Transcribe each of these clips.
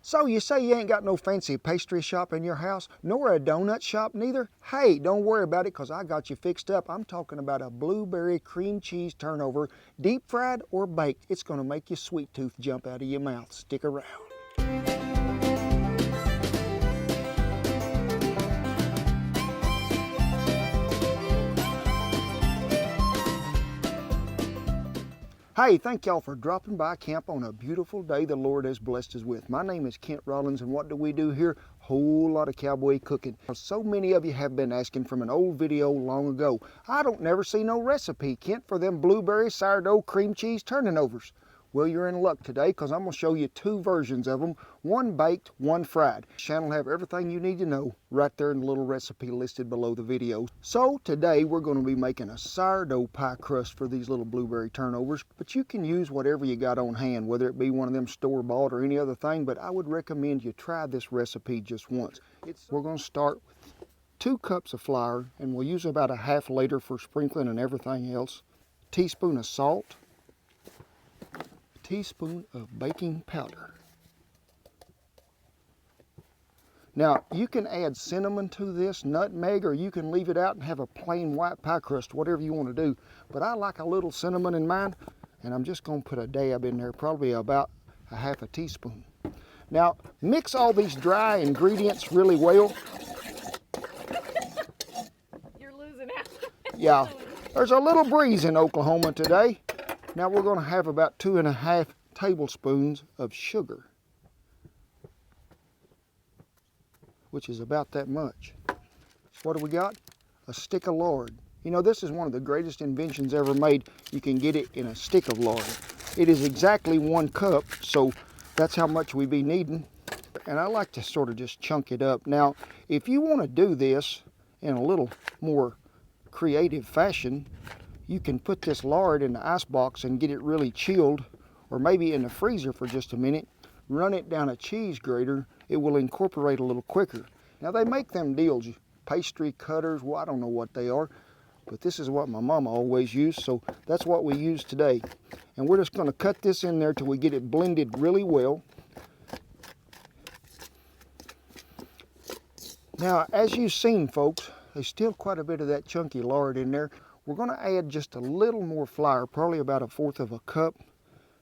So you say you ain't got no fancy pastry shop in your house, nor a donut shop neither? Hey, don't worry about it, 'cause I got you fixed up. I'm talking about a blueberry cream cheese turnover, deep fried or baked. It's gonna make your sweet tooth jump out of your mouth. Stick around. Hey, thank y'all for dropping by camp on a beautiful day the Lord has blessed us with. My name is Kent Rollins, and what do we do here? Whole lot of cowboy cooking. So many of you have been asking from an old video long ago. I don't never see no recipe, Kent, for them blueberry sourdough cream cheese turnovers. Well, you're in luck today, because I'm going to show you two versions of them, one baked, one fried. The channel will have everything you need to know right there in the little recipe listed below the video. So today we're going to be making a sourdough pie crust for these little blueberry turnovers, but you can use whatever you got on hand, whether it be one of them store-bought or any other thing, but I would recommend you try this recipe just once. We're going to start with 2 cups of flour, and we'll use about a half liter for sprinkling and everything else. A teaspoon of salt. Teaspoon of baking powder. Now you can add cinnamon to this, nutmeg, or you can leave it out and have a plain white pie crust, whatever you want to do. But I like a little cinnamon in mine, and I'm just going to put a dab in there, probably about a half a teaspoon. Now mix all these dry ingredients really well. You're losing out. Yeah, there's a little breeze in Oklahoma today. Now we're going to have about 2½ tablespoons of sugar, which is about that much. So what do we got? A stick of lard. You know, this is one of the greatest inventions ever made. You can get it in a stick of lard. It is exactly 1 cup, so that's how much we be needing. And I like to sort of just chunk it up. Now, if you want to do this in a little more creative fashion, you can put this lard in the ice box and get it really chilled, or maybe in the freezer for just a minute. Run it down a cheese grater. It will incorporate a little quicker. Now they make them deals, pastry cutters, well, I don't know what they are, but this is what my mama always used, so that's what we use today. And we're just going to cut this in there till we get it blended really well. Now, as you've seen, folks, there's still quite a bit of that chunky lard in there. We're going to add just a little more flour, probably about 1/4 of a cup.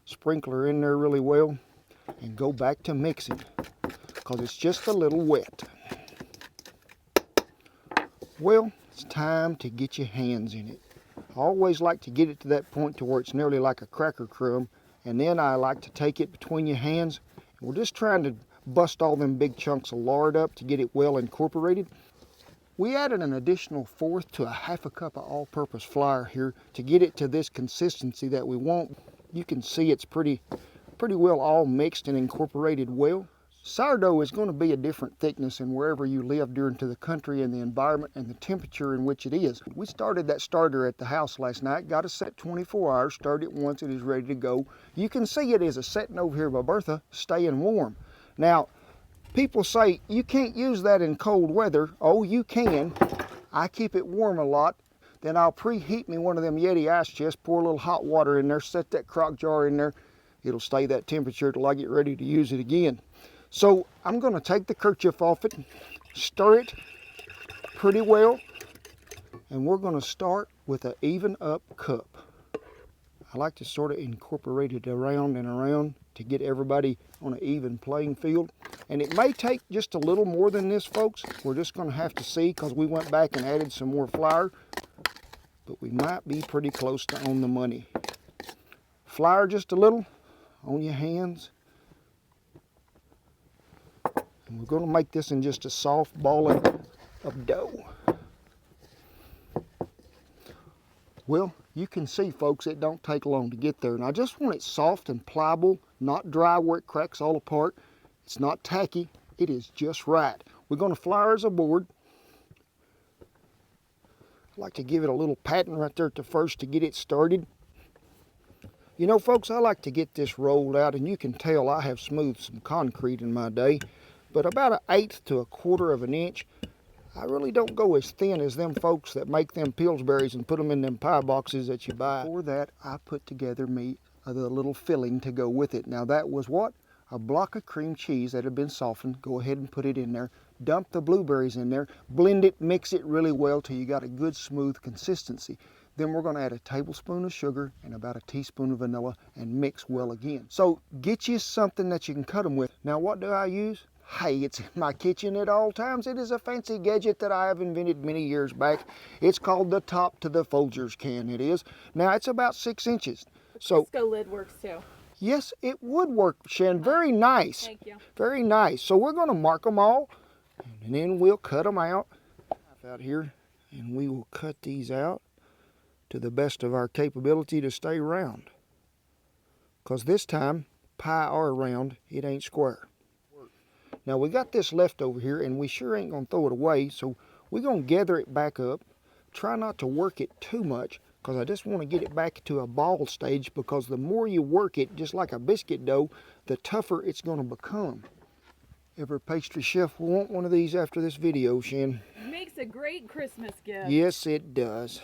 Sprinkle her in there really well and go back to mixing, because it's just a little wet. Well, it's time to get your hands in it. I always like to get it to that point to where it's nearly like a cracker crumb, and then I like to take it between your hands. We're just trying to bust all them big chunks of lard up to get it well incorporated. We added an additional 1/4 to a half a cup of all-purpose flour here to get it to this consistency that we want. You can see it's pretty well all mixed and incorporated well. Sourdough is going to be a different thickness in wherever you live due to the country and the environment and the temperature in which it is. We started that starter at the house last night, got it set 24 hours, started it once, it is ready to go. You can see it is a setting over here by Bertha, staying warm. Now, people say, you can't use that in cold weather. Oh, you can. I keep it warm a lot. Then I'll preheat me one of them Yeti ice chests, pour a little hot water in there, set that crock jar in there. It'll stay that temperature till I get ready to use it again. So I'm going to take the kerchief off it, stir it pretty well, and we're going to start with an even up cup. I like to sort of incorporate it around and around to get everybody on an even playing field. And it may take just a little more than this, folks. We're just going to have to see, because we went back and added some more flour. But we might be pretty close to on the money. Flour just a little on your hands. And we're going to make this in just a soft ball of dough. Well, you can see, folks, it don't take long to get there. And I just want it soft and pliable, not dry where it cracks all apart. It's not tacky. It is just right. We're going to flour as a board. I like to give it a little patting right there at the first to get it started. You know, folks, I like to get this rolled out, and you can tell I have smoothed some concrete in my day. But about 1/8 to 1/4 of an inch. I really don't go as thin as them folks that make them Pillsbury's and put them in them pie boxes that you buy. For that, I put together the little filling to go with it. Now that was what? a block of cream cheese that had been softened. Go ahead and put it in there. Dump the blueberries in there. Blend it, mix it really well till you got a good smooth consistency. Then we're going to add a tablespoon of sugar and about a teaspoon of vanilla and mix well again. So get you something that you can cut them with. Now what do I use? Hey, it's in my kitchen at all times. It is a fancy gadget that I have invented many years back. It's called the top to the Folgers can, it is. Now it's about 6 inches. So Disco lid works too. yes, it would work, Shan. Very nice. Thank you. Very nice. So we're going to mark them all and then we'll cut them out here, and we will cut these out to the best of our capability to stay round. Because this time, pie are round, it ain't square. Now we got this left over here and we sure ain't gonna throw it away, so we're gonna gather it back up. Try not to work it too much because I just want to get it back to a ball stage, because the more you work it, just like a biscuit dough, the tougher it's gonna become. Every pastry chef will want one of these after this video, Shan. Makes a great Christmas gift. Yes, it does.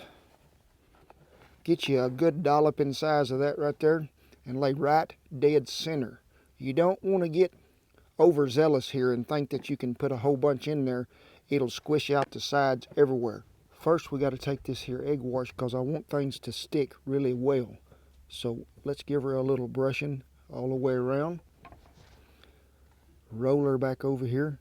Get you a good dolloping size of that right there and lay right dead center. You don't want to get overzealous here and think that you can put a whole bunch in there. It'll squish out the sides everywhere. First we got to take this here egg wash because I want things to stick really well. So let's give her a little brushing all the way around. Roll her back over here.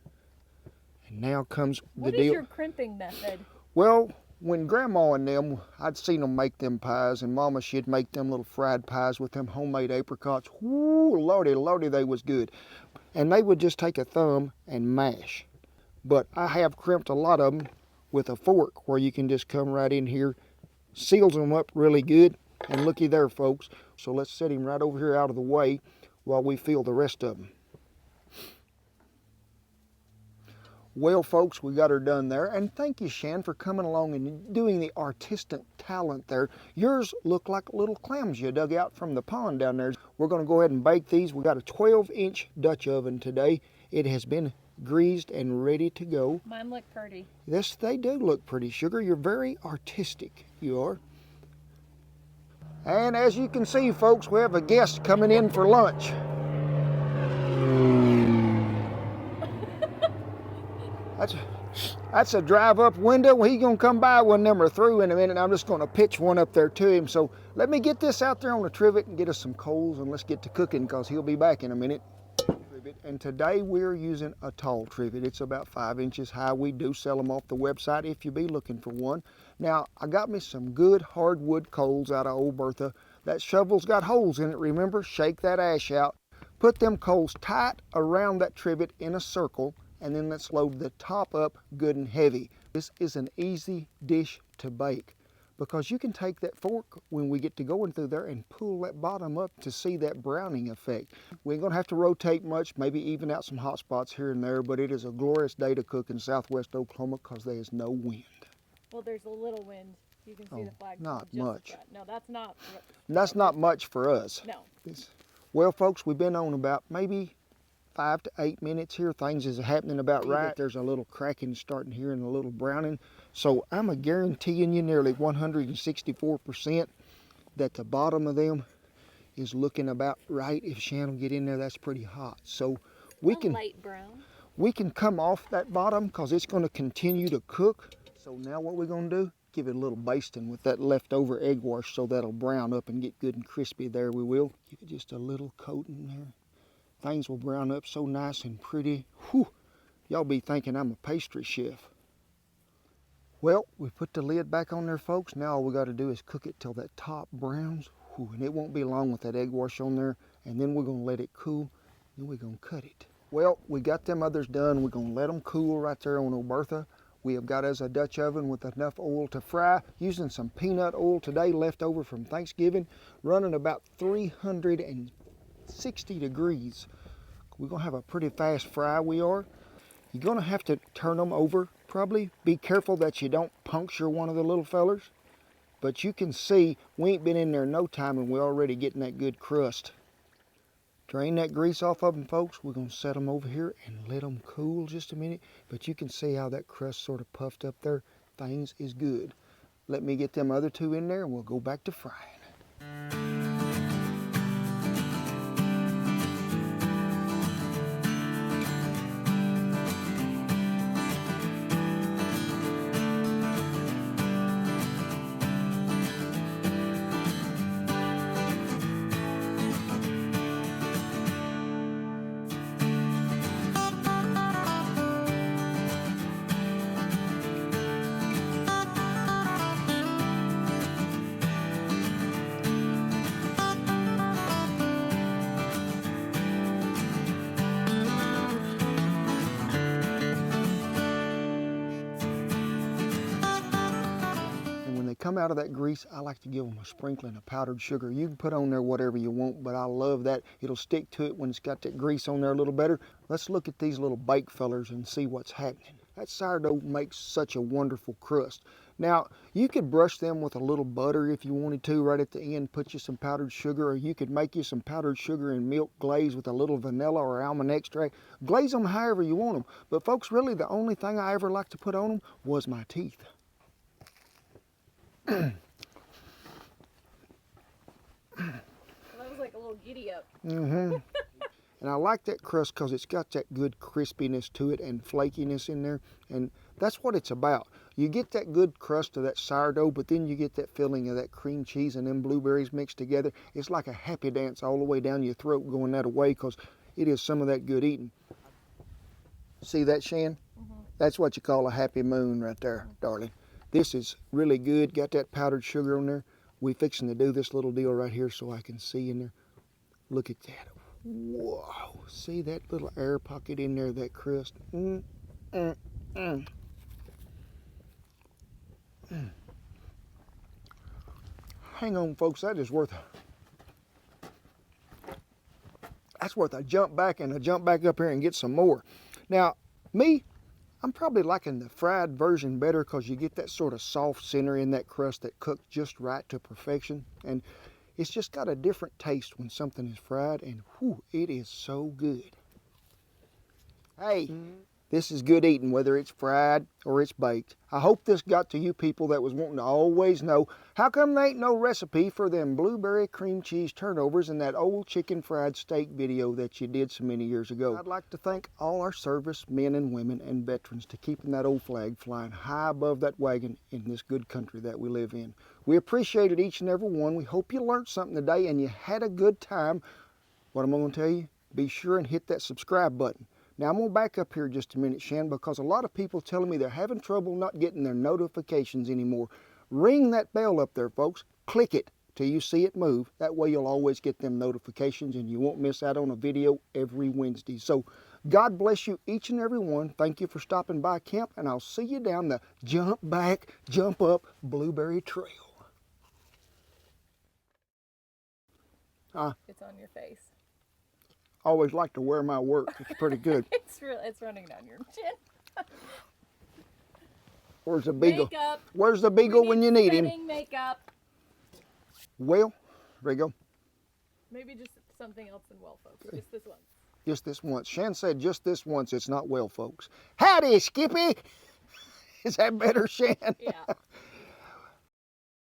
And now comes the deal. What is your crimping method? Well, when Grandma and them, I'd seen them make them pies, and Mama, she'd make them little fried pies with them homemade apricots. Whoo, lordy, lordy, they was good. And they would just take a thumb and mash. But I have crimped a lot of them with a fork where you can just come right in here, seals them up really good, and looky there, folks. So let's set him right over here out of the way while we feel the rest of them. Well, folks, we got her done there, and thank you, Shan, for coming along and doing the artistic talent there. Yours look like little clams you dug out from the pond down there. We're going to go ahead and bake these. We got a 12-inch Dutch oven today. It has been greased and ready to go. Mine look pretty. Yes, they do look pretty, Sugar. You're very artistic, you are. And as you can see, folks, we have a guest coming in for lunch. That's a drive-up window. He's going to come by when them are through in a minute. I'm just going to pitch one up there to him. So let me get this out there on the trivet and get us some coals, and let's get to cooking because he'll be back in a minute. And today we're using a tall trivet. It's about 5 inches high. We do sell them off the website if you be looking for one. Now, I got me some good hardwood coals out of old Bertha. That shovel's got holes in it, remember? Shake that ash out. Put them coals tight around that trivet in a circle, and then let's load the top up good and heavy. This is an easy dish to bake because you can take that fork when we get to going through there and pull that bottom up to see that browning effect. We ain't gonna have to rotate much, maybe even out some hot spots here and there, but it is a glorious day to cook in southwest Oklahoma because there is no wind. Well, there's a little wind. You can see the flag. Not just much. No, that's not. That's not much for us. No. Well, folks, we've been on about maybe 5 to 8 minutes here. Things is happening about right. There's a little cracking starting here and a little browning. So I'm guaranteeing you nearly 164% that the bottom of them is looking about right. If Shan will get in there, that's pretty hot. So we can light brown. We can come off that bottom because it's going to continue to cook. So now what we're going to do, give it a little basting with that leftover egg wash so that'll brown up and get good and crispy there. We will. Give it just a little coating there. Things will brown up so nice and pretty. Whew, y'all be thinking I'm a pastry chef. Well, we put the lid back on there, folks. Now all we got to do is cook it till that top browns. Whew, and it won't be long with that egg wash on there. And then we're going to let it cool. Then we're going to cut it. Well, we got them others done. We're going to let them cool right there on old Bertha. We have got us a Dutch oven with enough oil to fry. Using some peanut oil today left over from Thanksgiving. Running about 360 degrees. We're going to have a pretty fast fry, we are. You're going to have to turn them over, probably. Be careful that you don't puncture one of the little fellers. But you can see, we ain't been in there no time and we're already getting that good crust. Drain that grease off of them, folks. We're going to set them over here and let them cool just a minute. But you can see how that crust sort of puffed up there. Things is good. Let me get them other two in there and we'll go back to frying. come out of that grease, I like to give them a sprinkling of powdered sugar. You can put on there whatever you want, but I love that. It'll stick to it when it's got that grease on there a little better. Let's look at these little bake fellers and see what's happening. That sourdough makes such a wonderful crust. Now, you could brush them with a little butter if you wanted to right at the end, put you some powdered sugar, or you could make you some powdered sugar and milk glaze with a little vanilla or almond extract. Glaze them however you want them. But folks, really the only thing I ever liked to put on them was my teeth. Well, that was like a little giddy up. And I like that crust because it's got that good crispiness to it and flakiness in there, and that's what it's about. You get that good crust of that sourdough, but then you get that filling of that cream cheese and them blueberries mixed together. It's like a happy dance all the way down your throat going that away, because it is some of that good eating. See that, Shan? That's what you call a happy moon right there, darling. This is really good. Got that powdered sugar on there. We fixing to do this little deal right here so I can see in there. Look at that. Whoa. See that little air pocket in there, that crust? Hang on, folks. That is worth a jump back and a jump back up here and get some more. Now, me, I'm probably liking the fried version better because you get that sort of soft center in that crust that cooks just right to perfection. And it's just got a different taste when something is fried, and whew, it is so good. Hey, this is good eating, whether it's fried or it's baked. I hope this got to you people that was wanting to always know, how come there ain't no recipe for them blueberry cream cheese turnovers in that old chicken fried steak video that you did so many years ago? I'd like to thank all our service men and women and veterans to keeping that old flag flying high above that wagon in this good country that we live in. We appreciated each and every one. We hope you learned something today and you had a good time. What I'm going to tell you, be sure and hit that subscribe button. Now, I'm going to back up here just a minute, Shan, because a lot of people telling me they're having trouble not getting their notifications anymore. Ring that bell up there, folks. Click it till you see it move. That way you'll always get them notifications and you won't miss out on a video every Wednesday. So, God bless you each and every one. Thank you for stopping by camp, and I'll see you down the jump back, jump up Blueberry Trail. It's on your face. Always like to wear my work. It's pretty good. It's running down your chin. Where's the beagle? Makeup. Where's the beagle when you need him? Makeup. Well, there you go. Maybe just something else than well, folks. Just this once. Just this once. Shan said just this once. It's not well, folks. Howdy, Skippy. Is that better, Shan? Yeah.